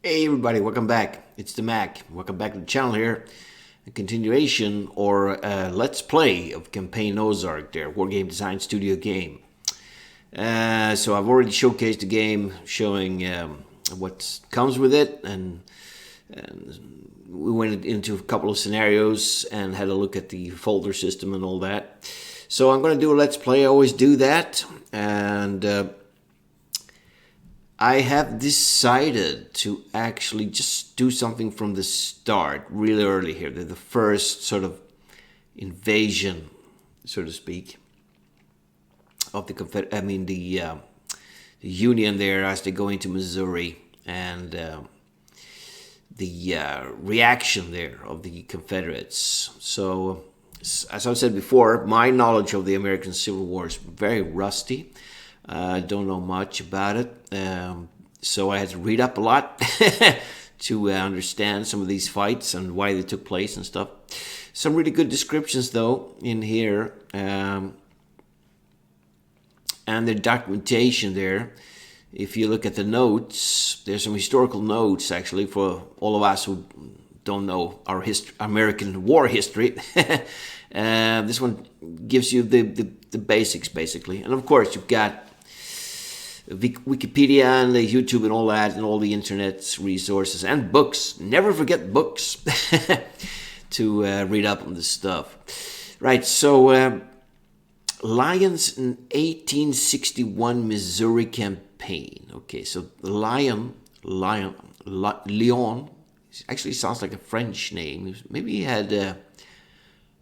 Hey everybody, welcome back. It's the Mac. Welcome back to the channel here. A continuation or let's play of Campaign Ozark there, Wargame Design Studio game. So I've already showcased the game, showing what comes with it, and we went into a couple of scenarios and had a look at the folder system and all that. So I'm going to do a let's play. I always do that, and I have decided to actually just do something from the start, really early here. The first sort of invasion, so to speak, of the Union there as they go into Missouri, and the reaction there of the Confederates. So, as I've said before, my knowledge of the American Civil War is very rusty. I don't know much about it, so I had to read up a lot to understand some of these fights and why they took place and stuff. Some really good descriptions, though, in here, and the documentation there. If you look at the notes, there's some historical notes, actually, for all of us who don't know our American war history. This one gives you the basics, basically. And, of course, you've got Wikipedia and the YouTube and all that, and all the internet's resources and books. Never forget books to read up on this stuff. Right, so Lyons in 1861 Missouri campaign. Okay, so Lyon actually sounds like a French name. Maybe he had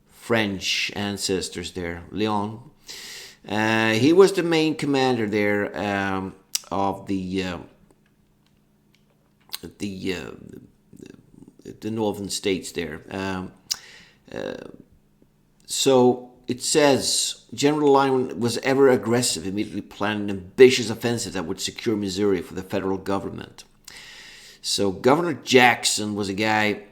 French ancestors there. Lyon. He was the main commander there of the northern states there. So it says General Lyon was ever aggressive, immediately planned an ambitious offensive that would secure Missouri for the federal government. So Governor Jackson was a guy.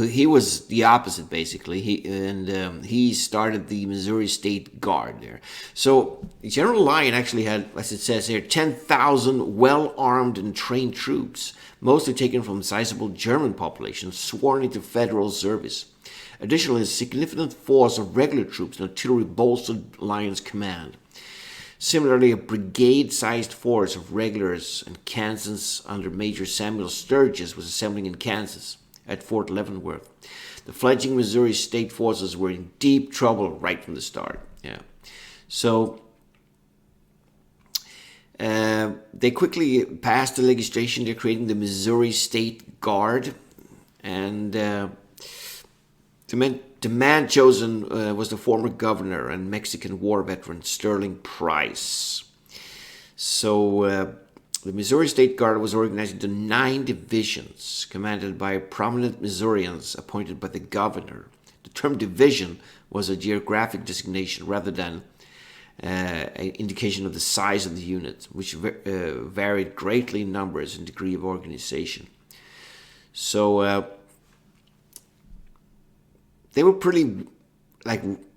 He was the opposite, basically. He started the Missouri State Guard there. So General Lyon actually had, as it says here, 10,000 well-armed and trained troops, mostly taken from a sizable German population, sworn into federal service. Additionally, a significant force of regular troops and artillery bolstered Lyon's command. Similarly, a brigade-sized force of regulars in Kansas under Major Samuel Sturgis was assembling in Kansas at Fort Leavenworth. The fledgling Missouri state forces were in deep trouble right from the start. Yeah, so they quickly passed the legislation. They're creating the Missouri State Guard, and the man chosen was the former governor and Mexican war veteran Sterling Price. So the Missouri State Guard was organized into 9 divisions, commanded by prominent Missourians appointed by the governor. The term division was a geographic designation rather than an indication of the size of the unit, which varied greatly in numbers and degree of organization. So they were pretty,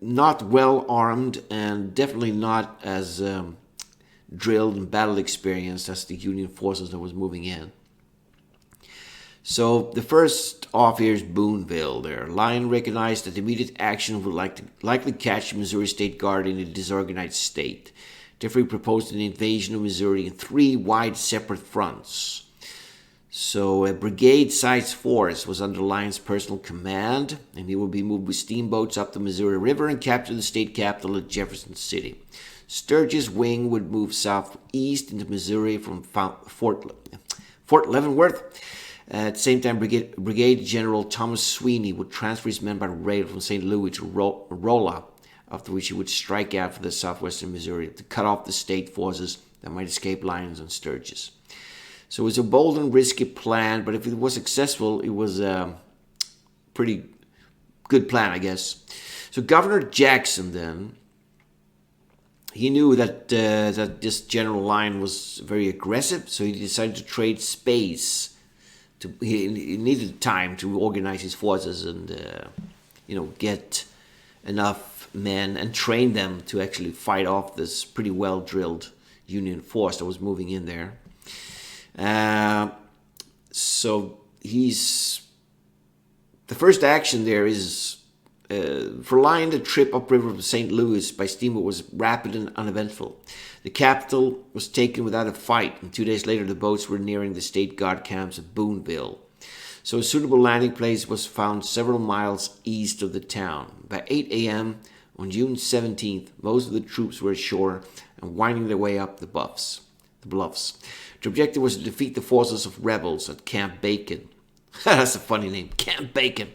not well armed, and definitely not as drilled and battle experienced as the Union forces that was moving in. So the first off here is Boonville there. Lyon recognized that immediate action would likely catch the Missouri State Guard in a disorganized state. Therefore, he proposed an invasion of Missouri in 3 wide separate fronts. So a brigade-sized force was under Lyon's personal command, and he would be moved with steamboats up the Missouri River and capture the state capital at Jefferson City. Sturgis' wing would move southeast into Missouri from Fort Leavenworth. At the same time, Brigade General Thomas Sweeney would transfer his men by rail from St. Louis to Rolla, after which he would strike out for the southwestern Missouri to cut off the state forces that might escape Lyons and Sturgis. So it was a bold and risky plan, but if it was successful, it was a pretty good plan, I guess. So Governor Jackson then, he knew that this General Lyon was very aggressive, so he decided to trade space. He needed time to organize his forces and get enough men and train them to actually fight off this pretty well drilled Union force that was moving in there. So the first action there is for Lyon. The trip upriver from St. Louis by steamboat was rapid and uneventful. The capital was taken without a fight, and 2 days later the boats were nearing the state guard camps at Boonville. So a suitable landing place was found several miles east of the town. By 8 a.m. on June 17th, most of the troops were ashore and winding their way up the bluffs. The objective was to defeat the forces of rebels at Camp Bacon. That's a funny name, Camp Bacon,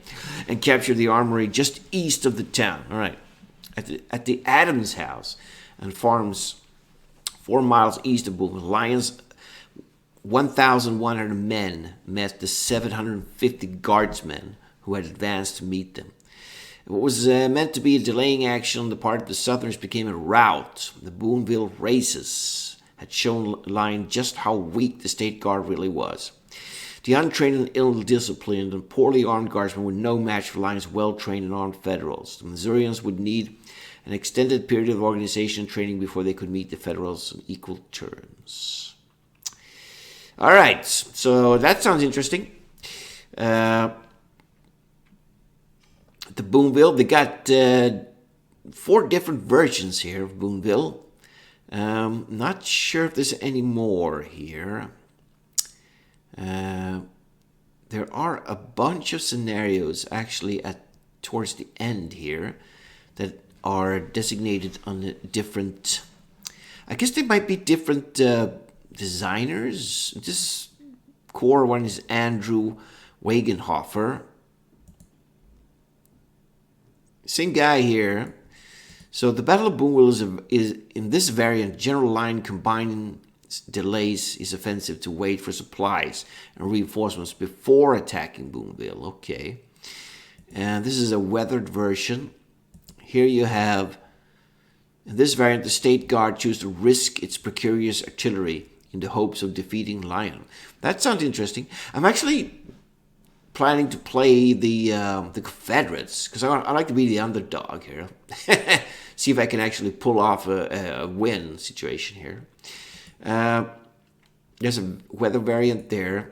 and capture the armory just east of the town. All right, at the Adams House and farms 4 miles east of Boonville, Lyon's 1,100 men met the 750 guardsmen who had advanced to meet them. What was meant to be a delaying action on the part of the Southerners became a rout. The Boonville races had shown Lyon just how weak the state guard really was. The untrained and ill-disciplined and poorly armed guardsmen were no match for Lyon's well-trained and armed Federals. The Missourians would need an extended period of organization and training before they could meet the Federals on equal terms. All right, so that sounds interesting. The Boonville, they got 4 different versions here of Boonville. Not sure if there's any more here. There are a bunch of scenarios actually towards the end here that are designated on different. I guess they might be different designers. This core one is Andrew Wagenhofer. Same guy here. So the Battle of Boonville is in this variant, General Lyon combining delays his offensive to wait for supplies and reinforcements before attacking Boonville. Okay. And this is a weathered version. Here you have, in this variant, the State Guard chose to risk its precarious artillery in the hopes of defeating Lyon. That sounds interesting. I'm actually planning to play the Confederates, because I like to be the underdog here. See if I can actually pull off a win situation here. There's a weather variant there.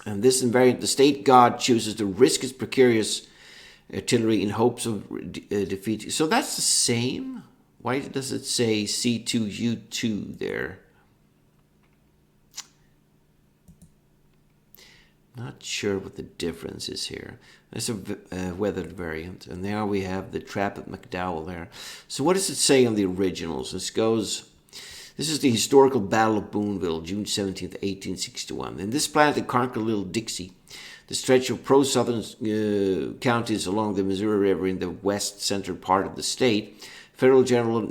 And this variant, the State Guard chooses to risk its precarious artillery in hopes of defeat. So that's the same. Why does it say C2U2 there? Not sure what the difference is here. There's a weathered variant. And there we have the trap at McDowell there. So what does it say on the originals? This is the historical Battle of Boonville, June 17th, 1861. In this plan to conquer Little Dixie, the stretch of pro-Southern counties along the Missouri River in the west-centered part of the state, Federal General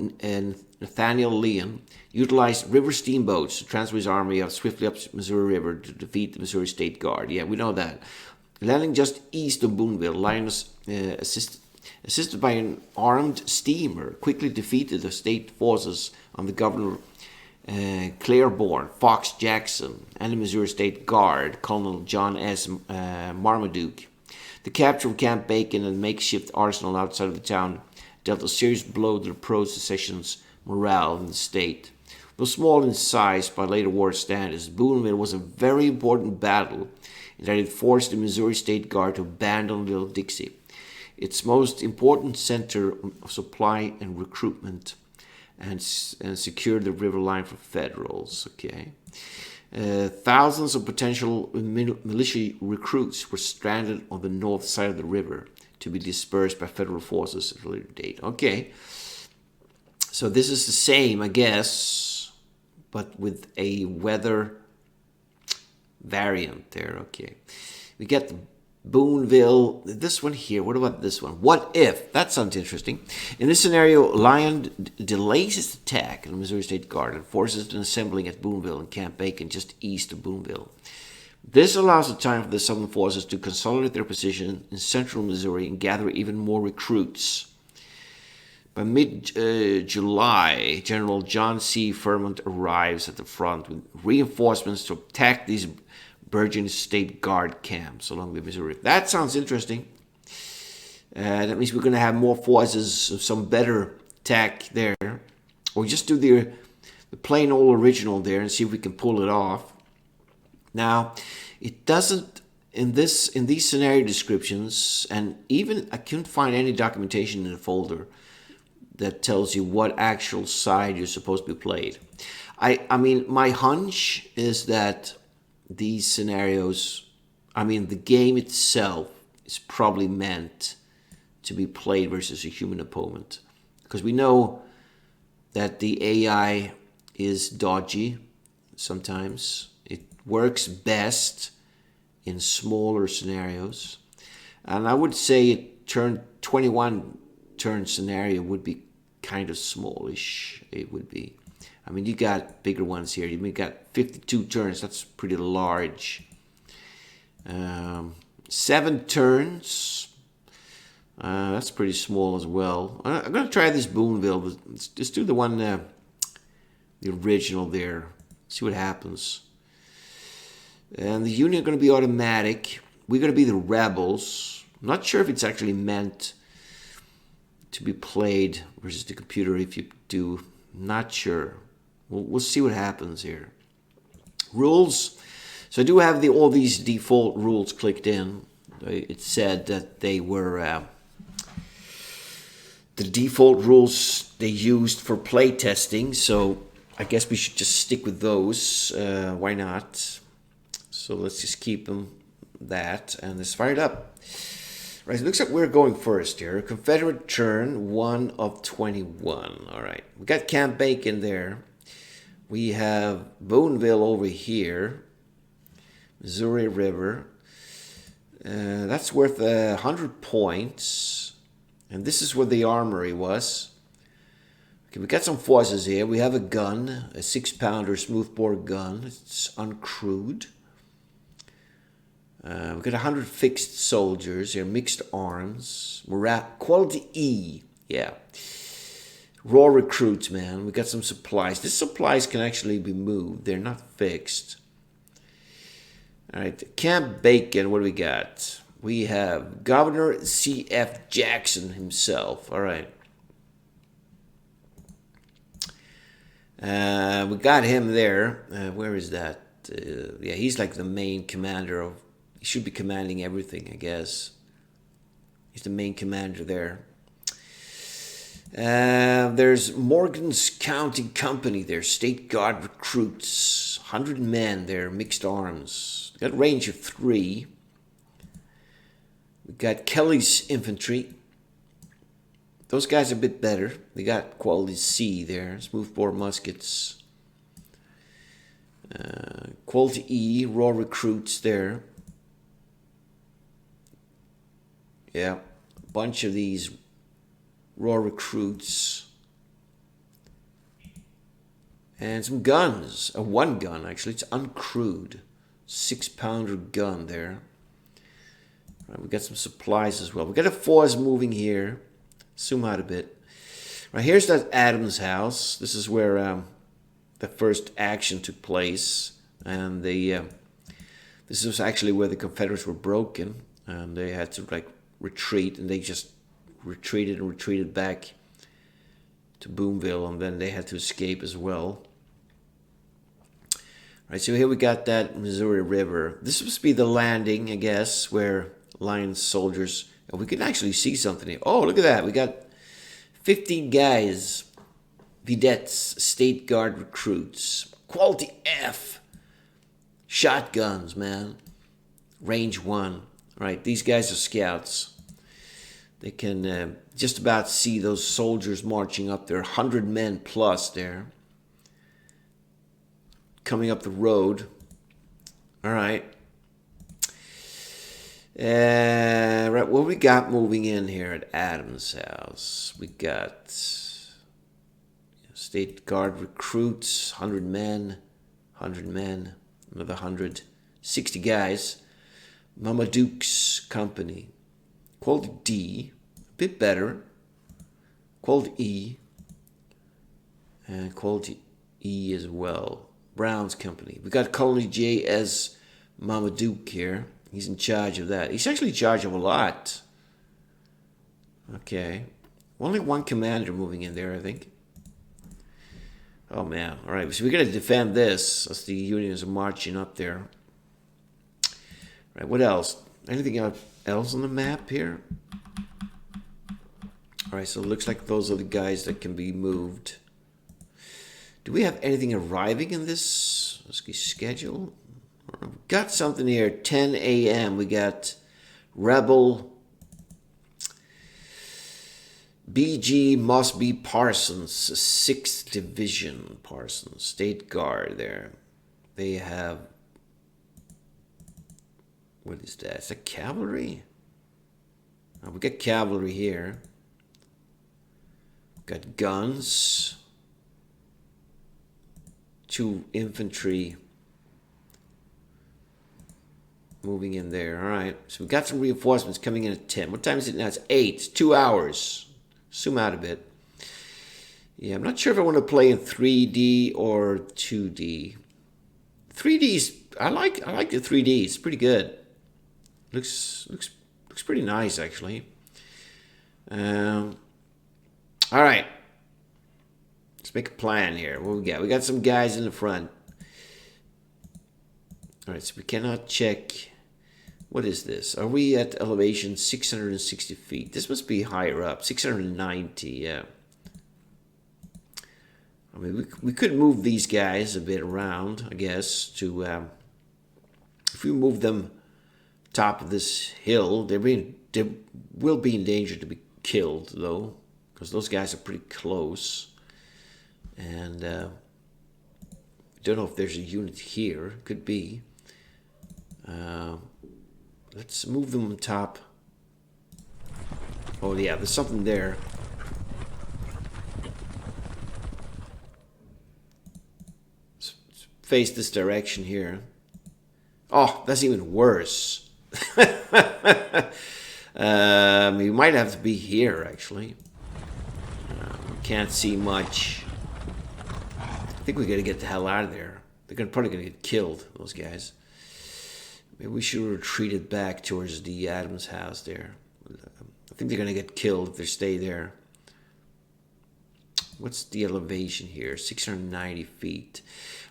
Nathaniel Lyon utilized river steamboats to transfer his army swiftly up the Missouri River to defeat the Missouri State Guard. Yeah, we know that. Landing just east of Boonville, Lyon was assisted by an armed steamer, quickly defeated the state forces under Governor Claiborne, Fox Jackson, and the Missouri State Guard, Colonel John S. Marmaduke. The capture of Camp Bacon and makeshift arsenal outside of the town dealt a serious blow to the pro-secession's morale in the state. Though small in size by later war standards, Boonville was a very important battle in that it forced the Missouri State Guard to abandon Little Dixie, its most important center of supply and recruitment, and secure the river line for Federals. Okay, thousands of potential militia recruits were stranded on the north side of the river to be dispersed by Federal forces at a later date. Okay, so this is the same, I guess, but with a weather variant there. Okay, we get the Boonville, this one here. What about this one? What if? That sounds interesting. In this scenario, Lyon delays his attack on the Missouri State Guard and forces an assembling at Boonville and Camp Bacon just east of Boonville. This allows the time for the Southern forces to consolidate their position in central Missouri and gather even more recruits. By mid-July, General John C. Fremont arrives at the front with reinforcements to attack these burgeoning State Guard camps along the Missouri. That sounds interesting. That means we're going to have more forces, some better attack there. Or just do the plain old original there and see if we can pull it off. Now, It doesn't in these scenario descriptions, and even I couldn't find any documentation in the folder that tells you what actual side you're supposed to be played. I mean, my hunch is that these scenarios, I mean, the game itself is probably meant to be played versus a human opponent, because we know that the AI is dodgy sometimes. It works best in smaller scenarios, and I would say a 21 turn scenario would be kind of smallish. It would be. I mean, you got bigger ones here. You got 52 turns. That's pretty large. 7 turns. That's pretty small as well. I'm going to try this Boonville. Let's do the one, the original there. See what happens. And the Union are going to be automatic. We're going to be the Rebels. I'm not sure if it's actually meant to be played versus the computer. If you do, not sure. We'll see what happens here. Rules. So I do have all these default rules clicked in. It said that they were the default rules they used for play testing. So I guess we should just stick with those. Why not? So let's just keep them that, and let's fire it up. Right, it looks like we're going first here. Confederate turn, 1 of 21. All right, we got Camp Bacon there. We have Boonville over here. Missouri River. That's worth 100 points. And this is where the armory was. Okay, we got some forces here. We have a gun, a 6-pounder smoothbore gun. It's uncrewed. We've got 100 fixed soldiers here, mixed arms. Morale, quality E, yeah. Raw recruits, man. We got some supplies. These supplies can actually be moved. They're not fixed. All right, Camp Bacon, what do we got? We have Governor C.F. Jackson himself. All right. We got him there. Where is that? Yeah, he's like the main commander of... He should be commanding everything, I guess. He's the main commander there. There's Morgan's County Company there. State Guard recruits. 100 men there, mixed arms. Got range of 3. We got Kelly's infantry. Those guys are a bit better. They got quality C there. Smoothbore muskets. Quality E, raw recruits there. Yeah, a bunch of these raw recruits. And some guns. One gun, actually. It's uncrewed. 6-pounder gun there. Right, we got some supplies as well. We got a force moving here. Zoom out a bit. Right, here's that Adams house. This is where the first action took place. And this was actually where the Confederates were broken. And they had to, like, retreat, and they just retreated back to Boonville, and then they had to escape as well. All right, so here we got that Missouri River. This must be the landing, I guess, where Lion soldiers... We can actually see something here. Oh, look at that. We got 15 guys. Vedettes, State Guard recruits. Quality F. Shotguns, man. Range 1. Right, these guys are scouts. They can just about see those soldiers marching up there. 100 men plus there. Coming up the road. All right. Right, what we got moving in here at Adams' house? We got State Guard recruits, 100 men, another 100, 60 guys. Marmaduke's company. Quality D, a bit better. Quality E, and quality E as well. Brown's company. We got Colonel J. S. Marmaduke here. He's in charge of that. He's actually in charge of a lot. Okay. Only one commander moving in there, I think. Oh, man. All right, so we're going to defend this as the Unions are marching up there. Right, what else? Anything else on the map here? All right, so it looks like those are the guys that can be moved. Do we have anything arriving in this schedule? We've got something here, 10 a.m. We got Rebel BG Mosby Parsons, 6th Division Parsons, State Guard there. They have, what is that? Is that cavalry? Oh, we got cavalry here. Got guns. 2 infantry moving in there. All right. So we've got some reinforcements coming in at 10. What time is it now? It's 8. It's 2 hours. Zoom out a bit. Yeah, I'm not sure if I want to play in 3D or 2D. 3D's, I like the 3D. It's pretty good. Looks pretty nice, actually. All right. Let's make a plan here. What we got? We got some guys in the front. All right, so we cannot check. What is this? Are we at elevation 660 feet? This must be higher up. 690, yeah. I mean, we could move these guys a bit around, I guess, to... if we move them top of this hill, they will be in danger to be killed, though, because those guys are pretty close. And I don't know if there's a unit here. Could be. Let's move them on top. Oh, yeah, there's something there. Let's face this direction here. Oh, that's even worse. We might have to be here, actually. We can't see much. I think we got to get the hell out of there. They're probably going to get killed, those guys. Maybe we should have retreated back towards the Adams house there. I think they're going to get killed if they stay there. What's the elevation here? 690 feet.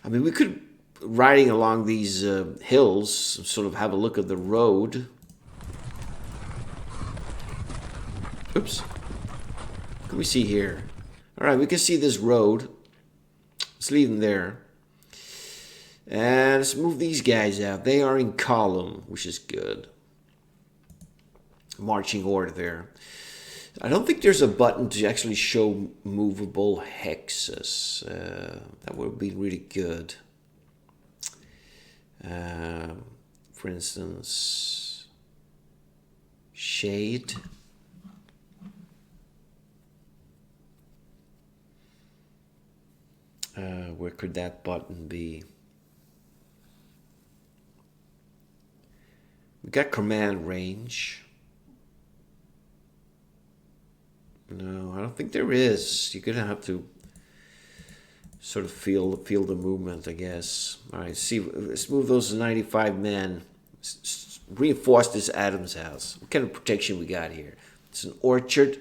I mean, we could, riding along these hills, sort of have a look at the road. Oops. What can we see here? All right, we can see this road. Let's leave them there. And let's move these guys out. They are in column, which is good. Marching order there. I don't think there's a button to actually show movable hexes. That would be really good. For instance, shade. Where could that button be? We got command range. No, I don't think there is. You're gonna have to sort of feel the movement, I guess. All right, see. Let's move those 95 men. Reinforce this Adams house. What kind of protection we got here? It's an orchard.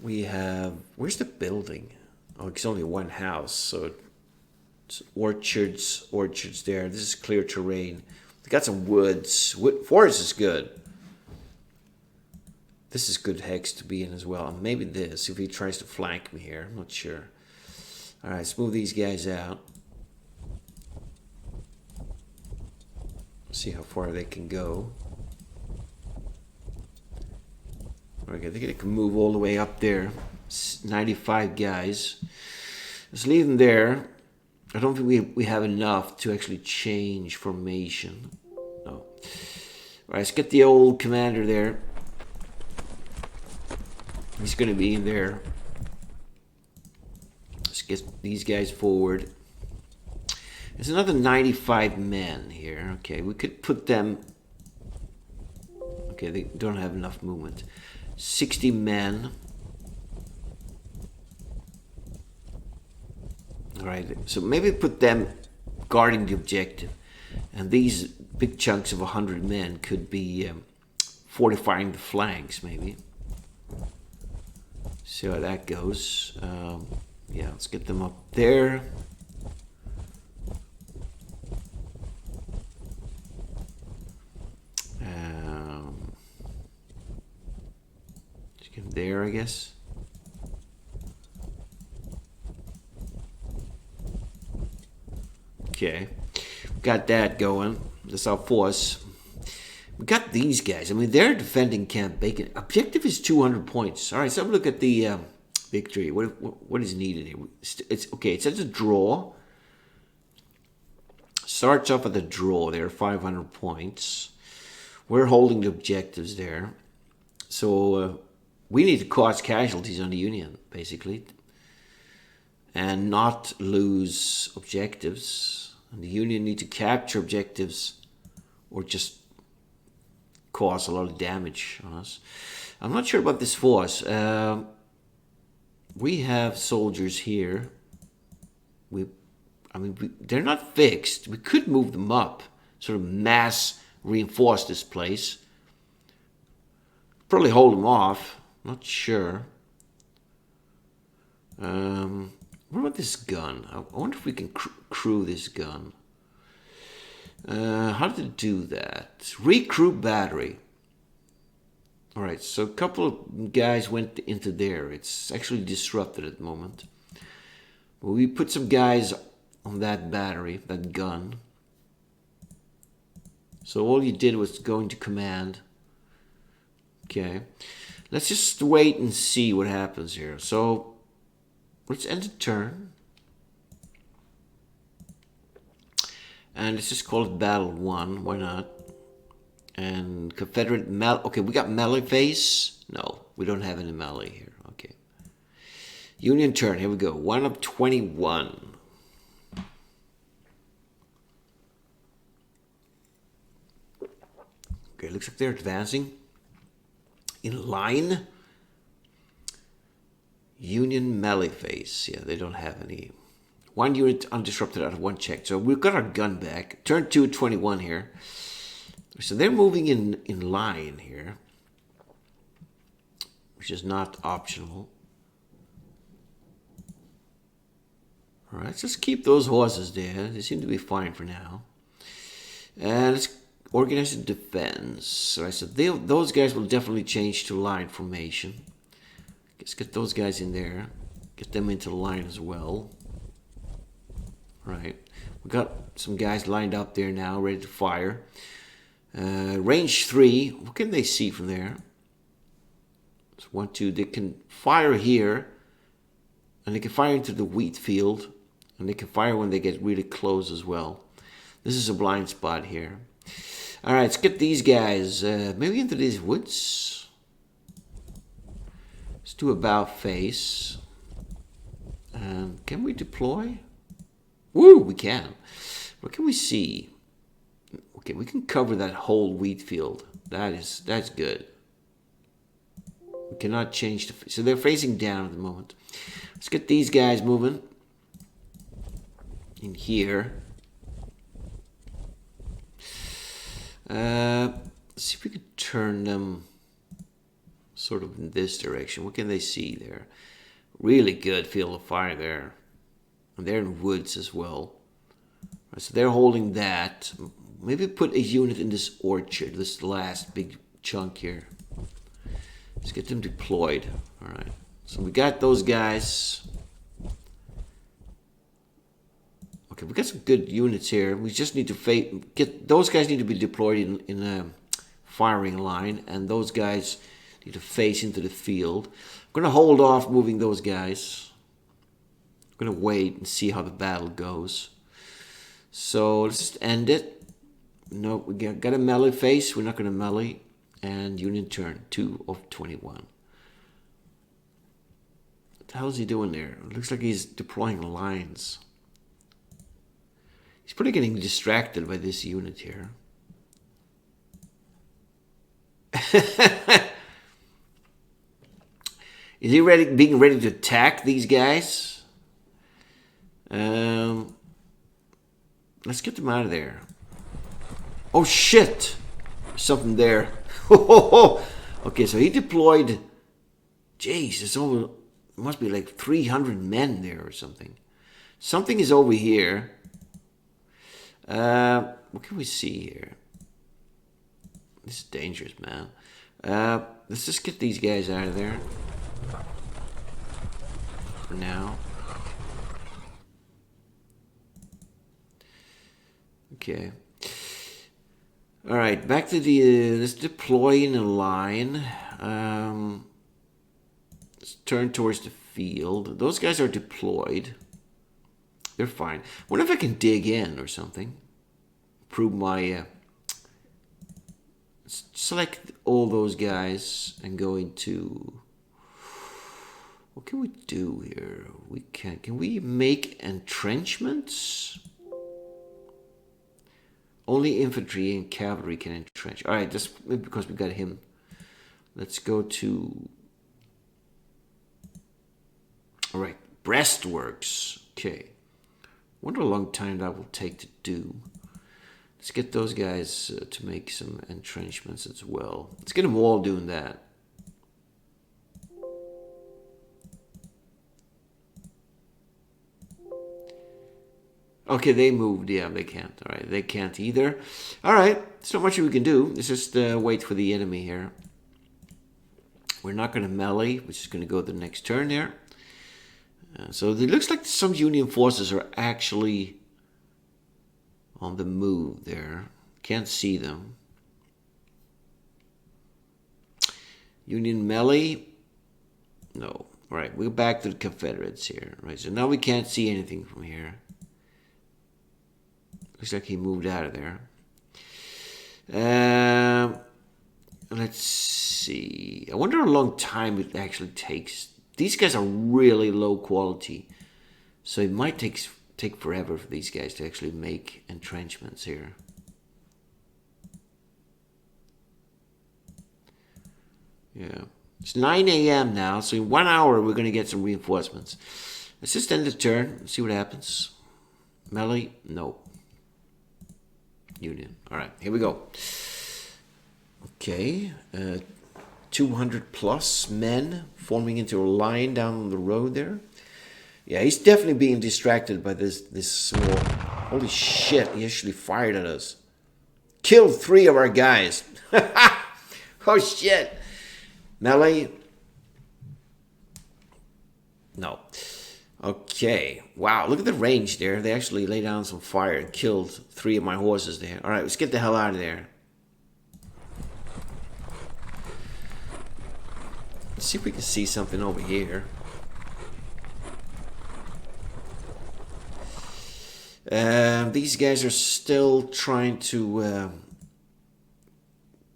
We have. Where's the building? Oh, it's only one house, so it's orchards there. This is clear terrain. We got some woods. Forest is good. This is good hex to be in as well. And maybe this, if he tries to flank me here. I'm not sure. All right, let's move these guys out. See how far they can go. Okay, they can move all the way up there. 95 guys. Let's leave them there. I don't think we have enough to actually change formation. No. All right, let's get the old commander there. He's going to be in there. Let's get these guys forward. There's another 95 men here. Okay, we could put them... Okay, they don't have enough movement. 60 men. All right, so maybe put them guarding the objective. And these big chunks of 100 men could be fortifying the flanks, maybe. See how that goes. Yeah, let's get them up there. guess. Okay. Got that going. That's our force. We got these guys. I mean, they're defending Camp Bacon. Objective is 200 points. All right, so have a look at the victory. What is needed here? It's okay. It says a draw. Starts off at the draw. There are 500 points. We're holding the objectives there. So we need to cause casualties on the Union, basically, and not lose objectives. And the Union need to capture objectives or just cause a lot of damage on us. I'm not sure about this force. We have soldiers here. They're not fixed. We could move them up, sort of mass reinforce this place. Probably hold them off. Not sure. What about this gun? I wonder if we can crew this gun. How did it do that? Recruit battery. Alright, so a couple of guys went into there. It's actually disrupted at the moment. But we put some guys on that battery, that gun. So all you did was go into command. Okay. Let's just wait and see what happens here. So let's end the turn. And let's just call it Battle 1. Why not? And Confederate okay, we got melee phase. No, we don't have any melee here. Okay. Union turn. Here we go. 1 of 21. Okay, looks like they're advancing. In line. Union melee phase. Yeah, they don't have any. 1 unit undisrupted out of 1 check. So we've got our gun back. Turn 2 at 21 here. So they're moving in line here, which is not optional. All right, let's just keep those horses there. They seem to be fine for now. And let's organize the defense. All right, so those guys will definitely change to line formation. Let's get those guys in there. Get them into the line as well. All right, we got some guys lined up there now, ready to fire. Range 3, what can they see from there? So 1, 2, they can fire here, and they can fire into the wheat field, and they can fire when they get really close as well. This is a blind spot here. Alright, let's get these guys maybe into these woods. Let's do about face. Can we deploy? Woo, we can. What can we see? Okay, we can cover that whole wheat field. That's good. We cannot change so they're facing down at the moment. Let's get these guys moving in here. Let's see if we can turn them sort of in this direction. What can they see there? Really good field of fire there. And they're in woods as well. So they're holding that. Maybe put a unit in this orchard, this last big chunk here. Let's get them deployed. All right. So we got those guys. Okay, we got some good units here. We just need to get those guys need to be deployed in a firing line, and those guys need to face into the field. I'm gonna hold off moving those guys. I'm gonna wait and see how the battle goes. So let's just end it. No, we got a melee face. We're not going to melee. And Union turn 2 of 21. What the hell is he doing there? It looks like he's deploying lines. He's probably getting distracted by this unit here. Is he being ready to attack these guys? Let's get them out of there. Oh shit! Something there. Okay, so he deployed. Jeez, it must be like 300 men there or something. Something is over here. What can we see here? This is dangerous, man. Let's just get these guys out of there. For now. Okay. All right, back to the, let's deploy in a line. Let's turn towards the field. Those guys are deployed. They're fine. Wonder if I can dig in or something. Prove my, select all those guys and go into, what can we do here? Can we make entrenchments? Only infantry and cavalry can entrench. All right, just because we got him. Let's go to, all right, breastworks. Okay. Wonder how long time that will take to do. Let's get those guys to make some entrenchments as well. Let's get them all doing that. Okay, they moved. Yeah, they can't. All right, they can't either. All right, there's not much we can do. Let's just wait for the enemy here. We're not going to melee. We're just going to go the next turn there. So it looks like some Union forces are actually on the move there. Can't see them. Union melee? No. All right, we're back to the Confederates here. Right, so now we can't see anything from here. Looks like he moved out of there. Let's see. I wonder how long time it actually takes. These guys are really low quality, so it might take forever for these guys to actually make entrenchments here. Yeah, it's 9 a.m. now, so in 1 hour we're gonna get some reinforcements. Let's just end the turn, see what happens. Melee, no. Union. All right, here we go. Okay, 200 plus men forming into a line down the road there. Yeah, he's definitely being distracted by this small. Holy shit, he actually fired at us. Killed 3 of our guys. Oh shit. Melee. No. Okay. Wow, look at the range there. They actually laid down some fire and killed 3 of my horses there. All right, let's get the hell out of there. Let's see if we can see something over here. These guys are still trying to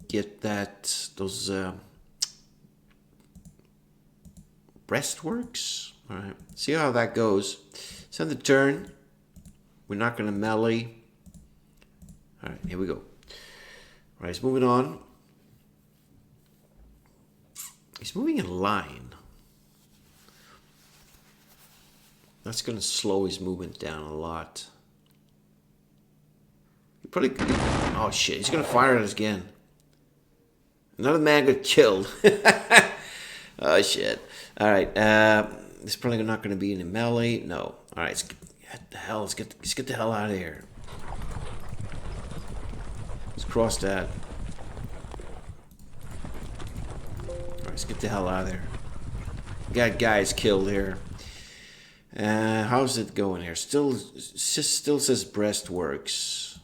get those breastworks. All right, see how that goes. Send the turn. We're not going to melee. All right, here we go. All right, he's moving on. He's moving in line. That's going to slow his movement down a lot. He probably. Oh shit! He's going to fire at us again. Another man got killed. Oh shit! All right. It's probably not going to be in the melee. No. All right. Let's get the hell out of here. Let's cross that. All right, let's get the hell out of there. We got guys killed here. How's it going here? Still says breastworks.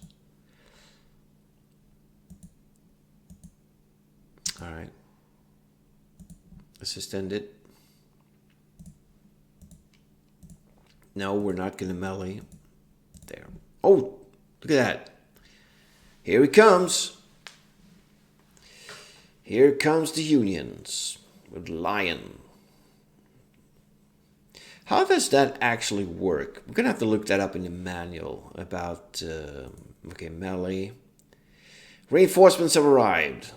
All right. Let's just end it. No, we're not going to melee. There. Oh, look at that. Here he comes. Here comes the Unions with Lion. How does that actually work? We're going to have to look that up in the manual about, okay, melee. Reinforcements have arrived.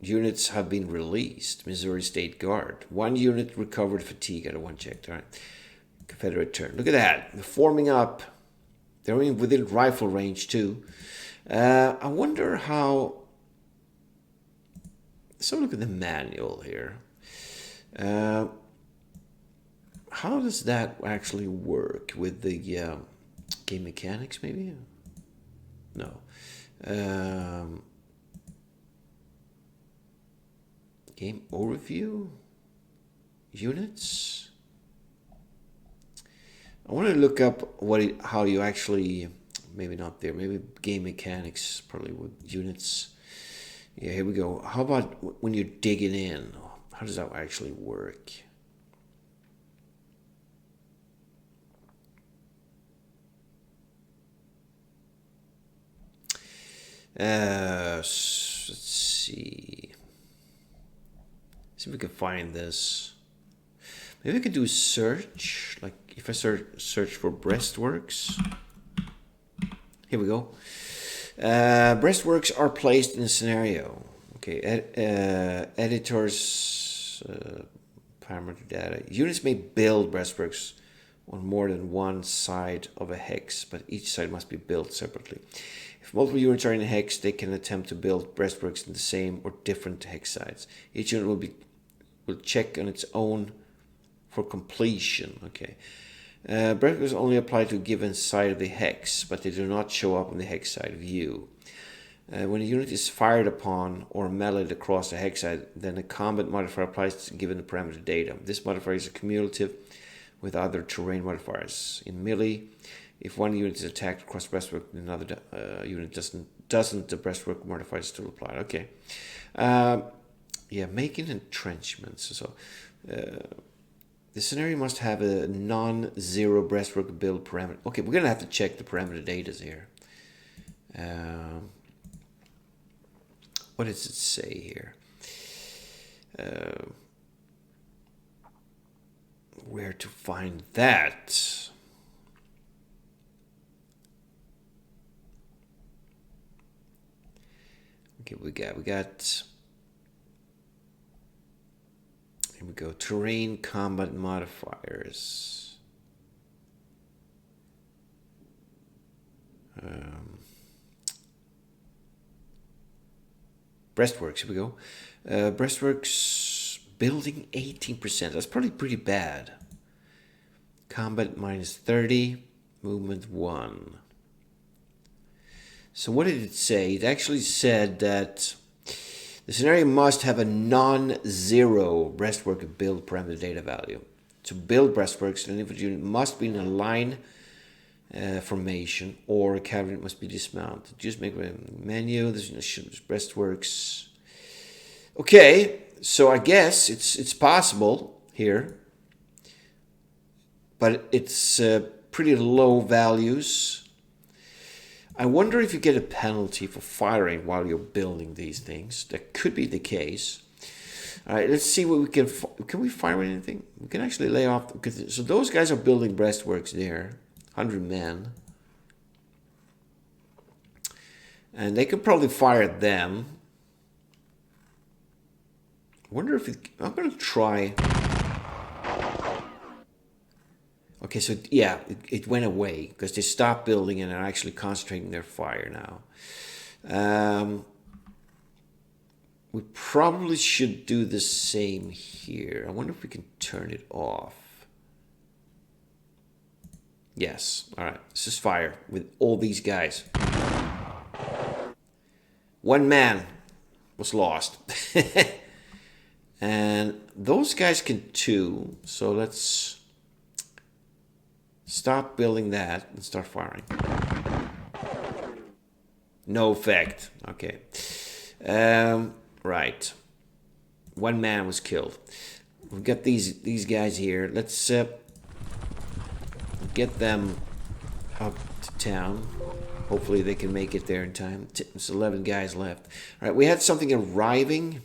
Units have been released. Missouri State Guard. 1 unit recovered fatigue at 1 checked. All right. Confederate turn. Look at that. They're forming up. They're within rifle range too. I wonder how. So look at the manual here. How does that actually work with the game mechanics? Maybe. No. Game overview. units. I want to look up how you actually, maybe not there, maybe game mechanics probably with units. Yeah, here we go. How about when you're digging in? How does that actually work? Let's see. See if we can find this. Maybe we could do a search. Like if I search for breastworks. Here we go. Breastworks are placed in a scenario. Okay, editors, parameter data. Units may build breastworks on more than one side of a hex, but each side must be built separately. If multiple units are in a hex, they can attempt to build breastworks in the same or different hex sides. Each unit will check on its own for completion. Okay. Breastworks only apply to a given side of the hex, but they do not show up on the hex side view. When a unit is fired upon or meleeed across the hex side, then a combat modifier applies given the parameter data. This modifier is cumulative with other terrain modifiers. In melee, if one unit is attacked across the breastwork, another unit doesn't, the breastwork modifier still apply. Okay. Yeah, making entrenchments. So the scenario must have a non-zero breastwork build parameter. Okay, we're gonna have to check the parameter data here. What does it say here? Where to find that? Okay, we got. Here we go. Terrain combat modifiers. Breastworks. Here we go. Breastworks building 18%. That's probably pretty bad. Combat minus 30. Movement 1. So what did it say? It actually said that the scenario must have a non-zero breastwork build parameter data value. To build breastworks, an infantry unit must be in a line formation, or a cavalry must be dismounted. Just make a menu. This breastworks. Okay, so I guess it's possible here, but it's pretty low values. I wonder if you get a penalty for firing while you're building these things. That could be the case. All right, let's see what we can we fire anything? We can actually lay off. So those guys are building breastworks there. 100 men. And they could probably fire at them. I wonder if I'm going to try. Okay, so yeah, it went away because they stopped building and are actually concentrating their fire now. We probably should do the same here. I wonder if we can turn it off. Yes, all right, let's just fire with all these guys. One man was lost. And those guys can too, so let's stop building that and start firing. No effect. Okay. Right. One man was killed. We've got these guys here. Let's get them up to town. Hopefully they can make it there in time. There's 11 guys left. All right, we had something arriving.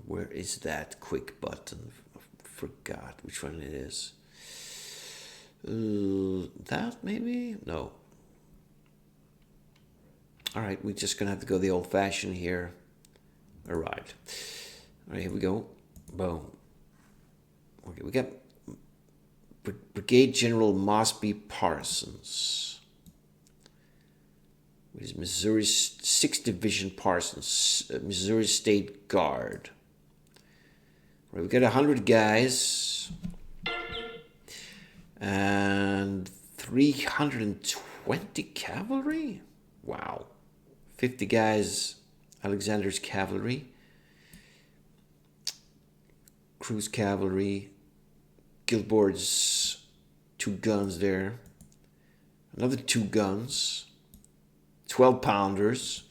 Where is that quick button? I forgot which one it is. That maybe? No. All right, we're just gonna have to go the old-fashioned here. Arrived. All right, here we go. Boom. Okay, we got Brigade General Mosby Parsons. With his Missouri 6th Division Parsons, Missouri State Guard. Right, we got 100 guys. And 320 cavalry? Wow. 50 guys Alexander's cavalry. Crew's cavalry. Guildboard's 2 guns there. Another 2 guns. 12 pounders.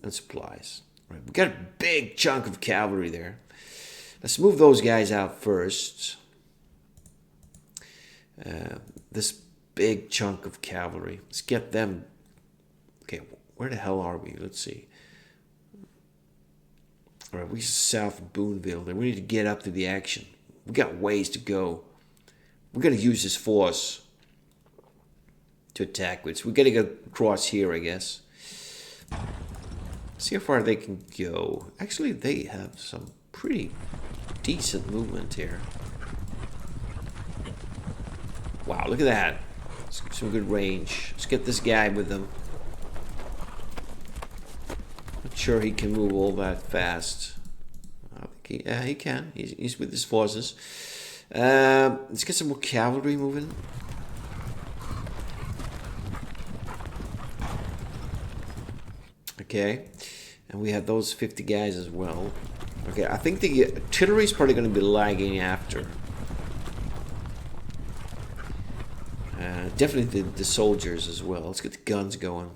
And supplies. Right, we got a big chunk of cavalry there. Let's move those guys out first. This big chunk of cavalry. Let's get them. Okay, where the hell are we? Let's see. All right, we're south of Boonville. Then we need to get up to the action. We got ways to go. We're gonna use this force to attack with. So we gotta go across here, I guess. See how far they can go. Actually, they have some pretty decent movement here. Wow, look at that. Some good range. Let's get this guy with them. Not sure he can move all that fast. I think he can. He's with his forces. Let's get some more cavalry moving. Okay. And we have those 50 guys as well. Okay, I think the artillery is probably going to be lagging after. Definitely the soldiers as well. Let's get the guns going.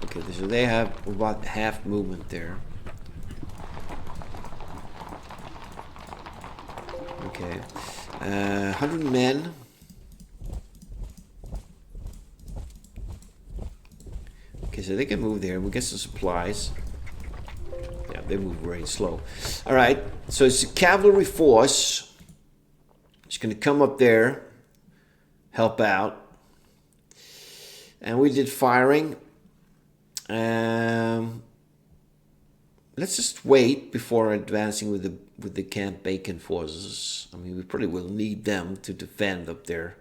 Okay, so they have about half movement there. Okay, 100 men. Okay, so they can move there. We'll get some supplies. Yeah, they move very slow. All right, so it's a cavalry force. It's going to come up there, help out. And we did firing. Let's just wait before advancing with the Camp Bacon forces. I mean, we probably will need them to defend up there.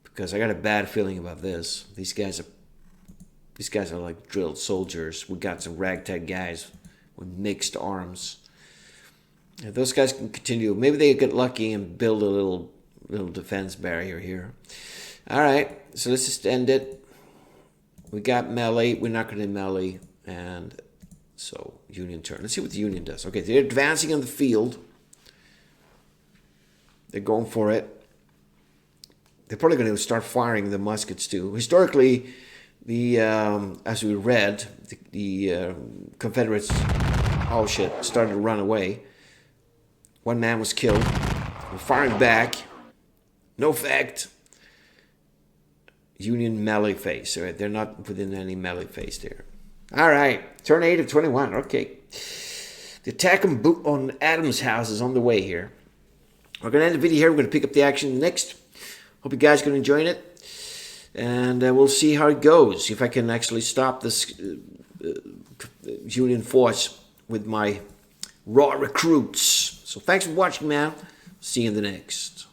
Because I got a bad feeling about this. These guys are like drilled soldiers. We got some ragtag guys with mixed arms. If those guys can continue, maybe they get lucky and build a little defense barrier here. All right, so let's just end it. We got melee. We're not going to melee, and so Union turn. Let's see what the Union does. Okay, they're advancing on the field. They're going for it. They're probably going to start firing the muskets too. Historically, as we read, the Confederates, oh shit, started to run away. 1 man was killed. We're firing back. No effect. Union melee phase. All right, they're not within any melee phase there. All right, turn 8 of 21. Okay. The attack on Adams' house is on the way here. We're going to end the video here. We're going to pick up the action next. Hope you guys are going to enjoy it. And we'll see how it goes. If I can actually stop this Union force with my raw recruits. So thanks for watching, man. See you in the next.